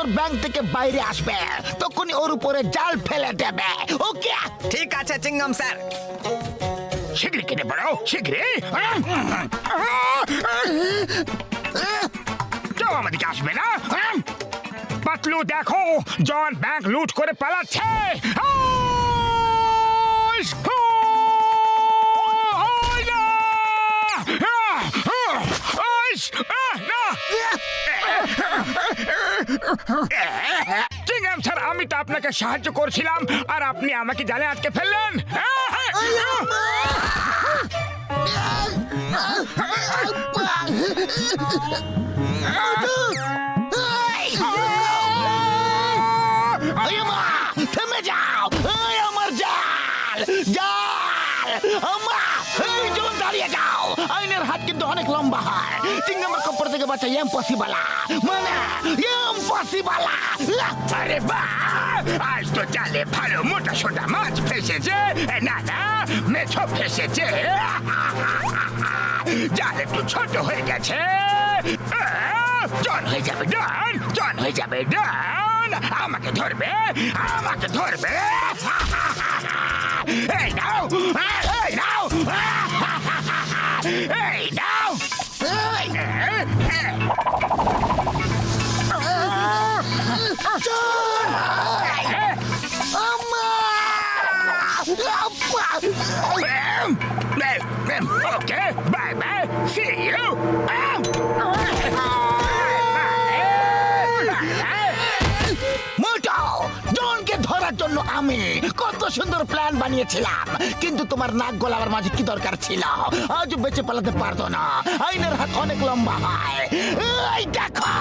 তোর ব্যাংক থেকে বাইরে আসবে তখনই ওর উপরে জাল ফেলে দেবে। ওকে, ঠিক আছে চিংগাম স্যার। শীঘ্রই কেটে পড়ো, শীঘ্রই। কেউ আমাদেরকে আসবে না। পাতলু দেখো, জন ব্যাংক লুট করে পালাচ্ছে। চিংগাম স্যার, আমি তো আপনাকে সাহায্য করছিলাম আর আপনি আমাকে জালে আটকে ফেললেন। থেমে যাও, আমার জাল জাল। জন দাঁড়িয়ে যাও, আইনের হাত কিন্তু অনেক লম্বা হয়। চিংগামের কপড় থেকে বাঁচা ইম্পসিবল, মানে ইম্পসিবল। আরে বাহ, আজ তো জালে ভালো মোটা সোটা মাছ ফেসেছে। না না, মেছো ফেসেছে। জাল একটু ছোট হয়ে গেছে। জন হয়ে যাবে ডান, জন হয়ে যাবে ডান। আমাকে ধরবে, আমাকে ধরবে। এই নাও, এই নাও, এই নাও। Okay, bye bye. See you. মোটো, জনকে ধরার জন্য আমি কত সুন্দর প্ল্যান বানিয়েছিলাম, কিন্তু তোমার নাক গলাবার মাঝে কি দরকার ছিল? আজ বেঁচে পালাতে পারতো না, আইনের হাত অনেক লম্বা হয়। এই দেখো,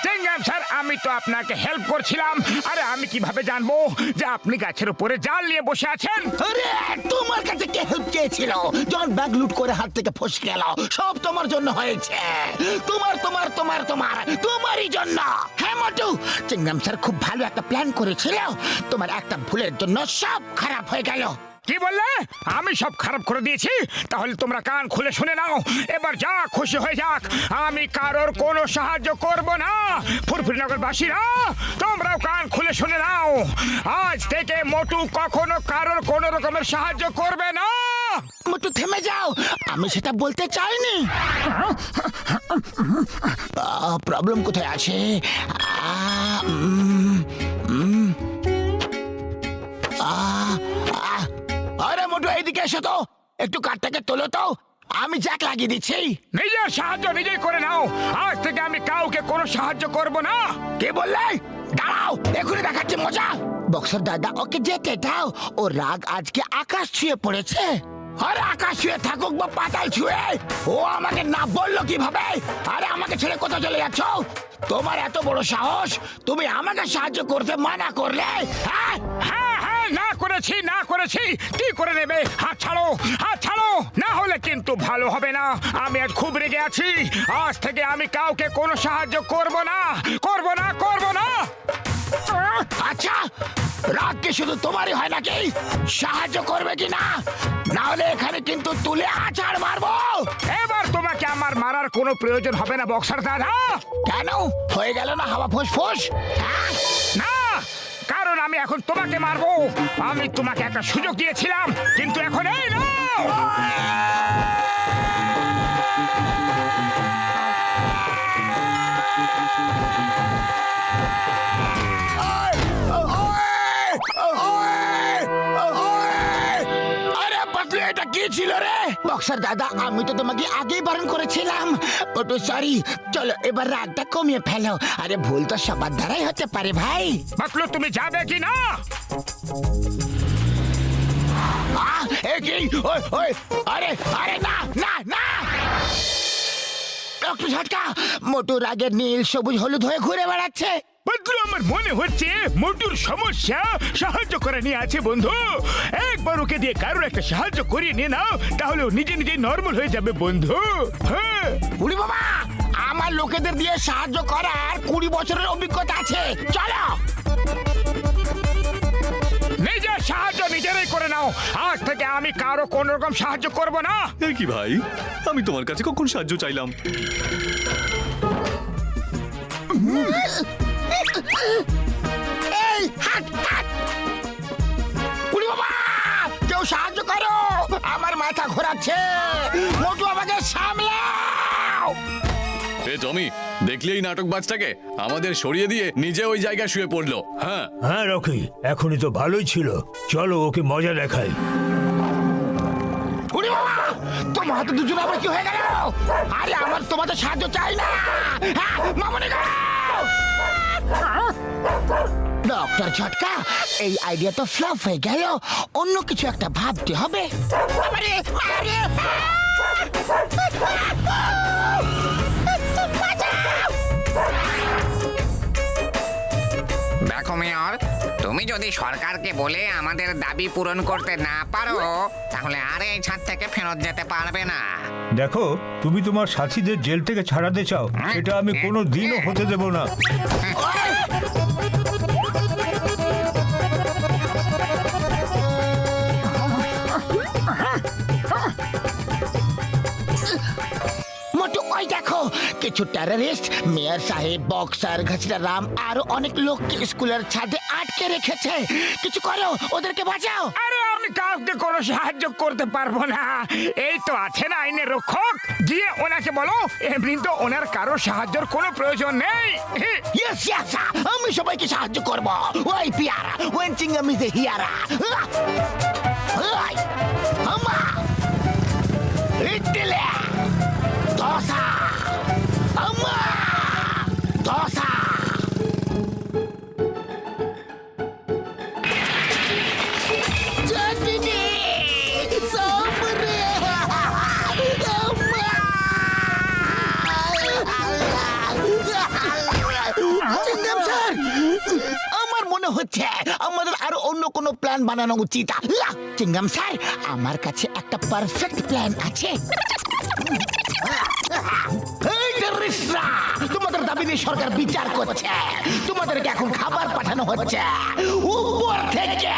চিংগাম স্যার, আমি তো আপনাকে হেল্প করছিলাম। আরে আমি কিভাবে জানবো যে আপনি গাছের উপরে জাল নিয়ে বসে আছেন? আরে তোমার কাছে কে হেল্প চেয়েছিল? যখন ব্যাগ লুট করে হাত থেকে ফসকে গেল, সব তোমার জন্য হয়েছে। তোমার তোমার তোমার তোমার তোমারই জন্য। হ্যাঁ মোটু, চিংগাম স্যার খুব ভালো একটা প্ল্যান করেছিল, তোমার একটা ভুলের জন্য সব খারাপ হয়ে গেল। কি বললে? আমি সব খারাপ করে দিয়েছি? তাহলে তোমরা কান খুলে শুনে নাও, এবার যা খুশি হয়ে যাক, আমি কারোর কোনো সাহায্য করব না। ফুরফুরিনগরবাসীরা, তোমরাও কান খুলে শুনে নাও, আজ থেকে মোটু কখনো কারোর কোনো রকমের সাহায্য করবে না। মোটু থেমে যাও, আমি সেটা বলতে চাইনি। প্রবলেম কোথায় আছে? আরে মোটু, এইদিকে এসো তো, একটু কাঠটাকে তোলো তো, আমি জ্যাক লাগিয়ে দিচ্ছি। নিজের সাহায্য নিজেই করে নাও, আজ থেকে আমি কাউকে কোনো সাহায্য করব না। কে বললে? দাঁড়াও, এখনই দেখাচ্ছি মজা। বক্সার দাদা, ওকে যেতে দাও, ও রাগ আজকে আকাশ ছুঁয়ে পড়েছে। আরে আকাশ ছুঁয়ে থাকুক বা পাতাল ছুঁয়ে, ও আমাকে না বললো কিভাবে? আরে আমাকে ছেড়ে কোথাও চলে যাচ্ছ? তোমার এত বড় সাহস, তুমি আমাকে সাহায্য করতে মানা করলে? হ্যাঁ হ্যাঁ হ্যাঁ, না করেছি না করেছি, কি করে নেবে? হাত ছাড়ো, হাত ছাড়ো, না হলে কিন্তু ভালো হবে না। আমি আজ খুব রেগে আছি, আজ থেকে আমি কাউকে কোনো সাহায্য করব না, করব না, করব না। আচ্ছা, রাগ কি শুধু তোমারই হয় নাকি? সাহায্য করবে কি না? না হলে এখানে কিন্তু তুলে আছাড় মারবো। এবার তোমাকে আমার মারার কোনো প্রয়োজন হবে না বক্সার দাদা। কেন? হয়ে গেল না হাওয়া ফুসফুস? না, কারণ আমি এখন তোমাকে মারবো। আমি তোমাকে একটা সুযোগ দিয়েছিলাম, কিন্তু এখন এই না। এটা কি ছিল রে? বক্সার দাদা, আমি তো তোমাকে আগেই বারণ করেছিলাম। ওটো সরি, চলো এবার রাগটা কমিয়ে ফেলো। আরে ভুল তো সবার দ্বারাই হতে পারে ভাই। বাকলো, তুমি যাবে কি না? আরে আরে না না না, একটু ঝটকা। মোটু রাগের নীল সবুজ হলুদ হয়ে ঘুরে বেড়াচ্ছে। বন্ধু, আমার মনে হচ্ছে মোটুর সমস্যা সাহায্য করে নিয়ে আছে বন্ধু। একবার ওকে দিয়ে কারোর একটা সাহায্য করিয়ে নিয়ে নাও, তাহলে ও নিজে নিজে নর্মাল হয়ে যাবে বন্ধু। হ্যাঁ উড়ি বাবা, আমার লোকেদের দিয়ে সাহায্য করার 20 বছরের অভিজ্ঞতা আছে। চলো। নিজের সাহায্য নিজেরাই করে নাও। আজ থেকে আমি কারো কোন রকম সাহায্য করব না। এ কি ভাই, আমি তোমার কাছে কখন সাহায্য চাইলাম? এই হাট হাট, উড়ি বাবা, কেউ সাহায্য করো, আমার মাথা ঘোরাচ্ছে। মোটু আমাকে সামলাও। এ টমি, দেখলি এই নাটকবাজটাকে? আমাদের সরিয়ে দিয়ে নিজে ওই জায়গায় শুয়ে পড়লো। হ্যাঁ হ্যাঁ রকি, এখনই তো ভালোই ছিল, চলো ওকে মজা দেখাই। উড়ি বাবা, তোমার হাতে দুজন আবার কি হয়ে গেল? আরে আমার তোমাদের সাহায্য চাই না। হ্যাঁ, মামুনি গো! ডক্টর ঝটকা, এই আইডিয়া তো ফ্লপ হয়ে গেল। অন্য কিছু একটা ভাবতে হবে। আরে, আরে, দেখো মেয়র, তুমি যদি সরকারকে বলে আমাদের দাবি পূরণ করতে না পারো, তাহলে আর এই ছাদ থেকে ফেরত যেতে পারবে না। দেখো, তুমি তোমার সাথীদের জেল থেকে ছাড়াতে চাও, সেটা আমি কোনো দিনও হতে দেব না। মোটু, ওই দেখো, কিছু টেররিস্ট মেয়র সাহেব, বক্সার, ঘাসিরা রাম আরো অনেক লোককে স্কুলের ছাদে আটকে রেখেছে। কিছু করো, ওদেরকে বাঁচাও। আরে আমি কাউকে কোনো সাহায্য করতে পারবো না। এই তো আছেন আইনের রক্ষক, গিয়ে ওনাকে বলো এমনি তো ওনার কারো সাহায্যের কোনো প্রয়োজন নেই। ইয়েস ইয়েস, আমি সবাইকে সাহায্য করব। ওই পিয়ারা, ওয়েন চিংগাম ইজ এ হিয়ারা। ওই আমা ইডলি দোসা, আমা দোসা। চাটনি সামরে চিংগাম স্যার, আমার মনে হচ্ছে আমাদের আরো অন্য কোনো প্ল্যান বানানো উচিত। চিংগাম স্যার, আমার কাছে একটা পারফেক্ট প্ল্যান আছে। এই টেররিস্টরা, তোমাদের দাবি নিয়ে সরকার বিচার করছে। তোমাদেরকে এখন খাবার পাঠানো হচ্ছে উপর থেকে।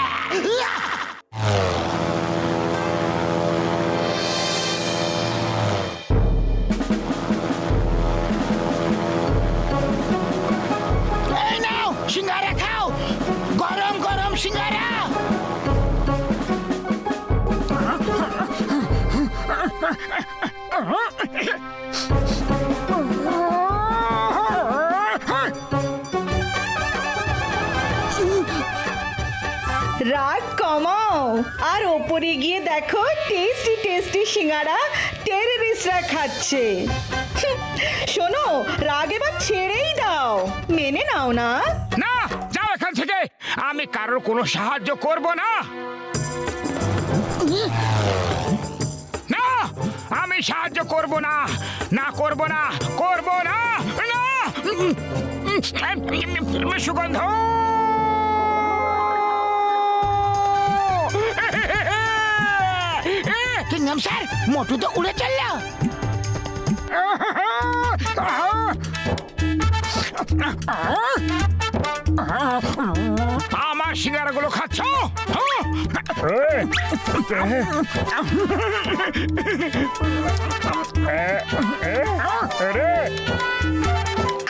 এই নাও, সিঙ্গারা খাও, গরম গরম সিঙ্গারা। রাগ কমাও আর ওপরে গিয়ে দেখো টেস্টি টেস্টি সিঙ্গারা টেররিস্টরা খাচ্ছে। শোনো, রাগ এবার ছেড়েই দাও, মেনে নাও না। না, যাও এখান থেকে, আমি কারোর কোনো সাহায্য করব না। না, আমি সাহায্য করব না, না করব না, করব না, না। সুগন্ধ, চিংগাম স্যার, মোটু তো উড়ে চলল। আমার সিঙ্গারাগুলো খাচ্ছ?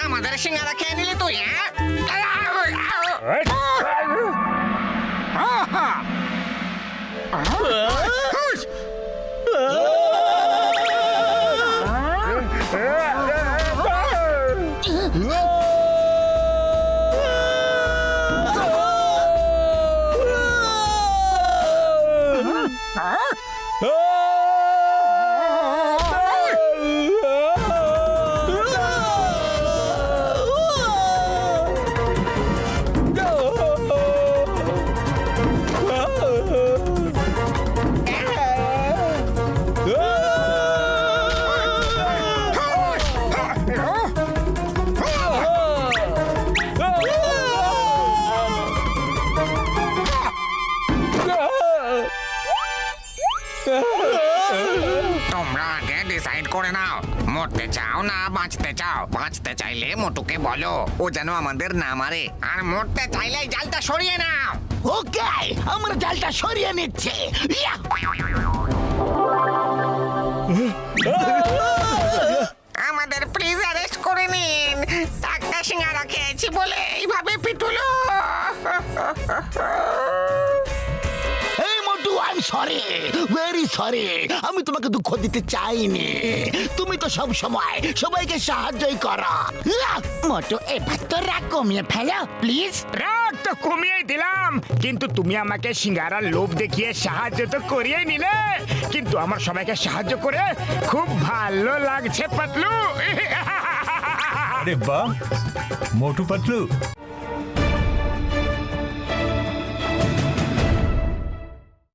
আমাদের সিঙ্গারা খেয়ে নিলি তুই? তোমরা আগে ডিসাইড করে নাও, মরতে চাও না বাঁচতে চাও? বাঁচতে চাইলে মোটুকে বলো, ও যেন আমাদের না মারে। আর মরতে চাইলে এই জালটা সরিয়ে নাও। ওকে, আমার জালটা সরিয়ে নিচ্ছে। ইয়া! আমাদের প্লিজ অ্যারেস্ট করে নিন। একটা সিঙ্গারা খেয়েছি বলে এইভাবে পিটুলো। এই মোটু, I am sorry, very sorry. আমি তোমাকে দুঃখ দিতে চাইনি। তুমি তো সব সময় সবাইকে সাহায্যই করো। ইয়া! মোটু, এবার তো রাগ কমিয়ে ফেলো প্লিজ। রাগ তো কমিয়ে দিলাম, কিন্তু তুমি আমাকে সিঙ্গারার লোভ দেখিয়ে সাহায্য তো করিয়ে নিলে। কিন্তু আমার সবাইকে সাহায্য করে খুব ভালো লাগছে পাতলু। আরে বাহ মোটু পাতলু,